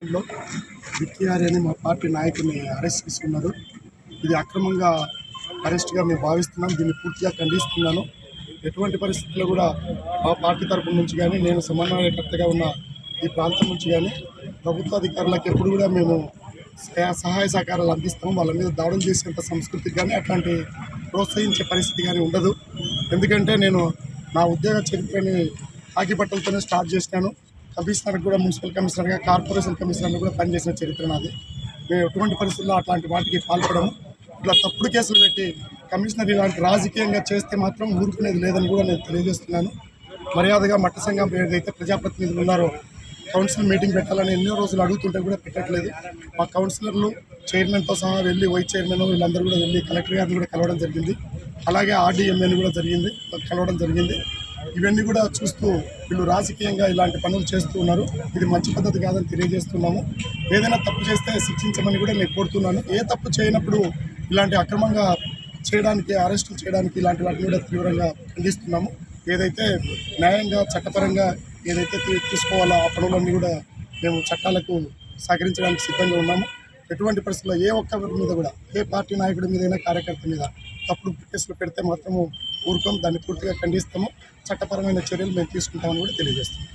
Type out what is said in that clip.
లో విక్కిఆర్ అని మా పార్టీ నాయకుడిని అరెస్ట్ చేసుకున్నారు. ఇది అక్రమంగా అరెస్ట్గా మేము భావిస్తున్నాం. దీన్ని పూర్తిగా ఖండిస్తున్నాను. ఎటువంటి పరిస్థితుల్లో కూడా మా పార్టీ తరపు నుంచి కానీ, నేను సమన్వయకర్తగా ఉన్న ఈ ప్రాంతం నుంచి కానీ ప్రభుత్వ అధికారులకు ఎప్పుడు కూడా మేము సహాయ సహకారాలు అందిస్తాము. వాళ్ళ మీద దాడులు చేసేంత సంస్కృతికి కానీ అట్లాంటి ప్రోత్సహించే పరిస్థితి కానీ ఉండదు. ఎందుకంటే నేను నా ఉద్యోగ చరిత్రని కాకి బట్టలతోనే స్టార్ట్ చేసినాను. కమిషనర్ కూడా, మున్సిపల్ కమిషనర్గా, కార్పొరేషన్ కమిషనర్గా కూడా పనిచేసిన చరిత్ర నాది. మేము ఎటువంటి పరిస్థితుల్లో అట్లాంటి వాటికి పాల్పడము. ఇట్లా తప్పుడు కేసులు పెట్టి కమిషనర్ ఇలాంటి రాజకీయంగా చేస్తే మాత్రం ఊరుకునేది లేదని కూడా నేను తెలియజేస్తున్నాను. మర్యాదగా మట్ట సంఘం ఏదైతే ప్రజాప్రతినిధులు ఉన్నారో కౌన్సిల్ మీటింగ్ పెట్టాలని ఎన్నో రోజులు అడుగుతుంటే కూడా పెట్టట్లేదు. మా కౌన్సిలర్లు చైర్మన్తో సహా వెళ్ళి, వైస్ చైర్మన్ వీళ్ళందరూ కూడా వెళ్ళి కలెక్టర్ గారిని కూడా కలవడం జరిగింది. అలాగే ఆర్డీఎంఏని కూడా కలవడం జరిగింది. ఇవన్నీ కూడా చూస్తూ వీళ్ళు రాజకీయంగా ఇలాంటి పనులు చేస్తూ ఉన్నారు. ఇది మంచి పద్ధతి కాదని తెలియజేస్తున్నాము. ఏదైనా తప్పు చేస్తే శిక్షించమని కూడా నేను కోరుతున్నాను. ఏ తప్పు చేయనప్పుడు ఇలాంటి అక్రమంగా చేయడానికి, అరెస్టులు చేయడానికి ఇలాంటి వాటిని కూడా తీవ్రంగా ఖండిస్తున్నాము. ఏదైతే న్యాయంగా, చట్టపరంగా ఏదైతే తీసుకోవాలో ఆ పనులన్నీ కూడా మేము చట్టాలకు సహకరించడానికి సిద్ధంగా ఉన్నాము. ఎటువంటి పరిస్థితుల్లో ఏ ఒక్కరి మీద కూడా, ఏ పార్టీ నాయకుడి మీదైనా, కార్యకర్త మీద తప్పుడు కేసులు పెడితే మాత్రము ఊరుకోం. దాన్ని పూర్తిగా ఖండిస్తాము. చట్టపరమైన చర్యలు మేము తీసుకుంటామని కూడా తెలియజేస్తాము.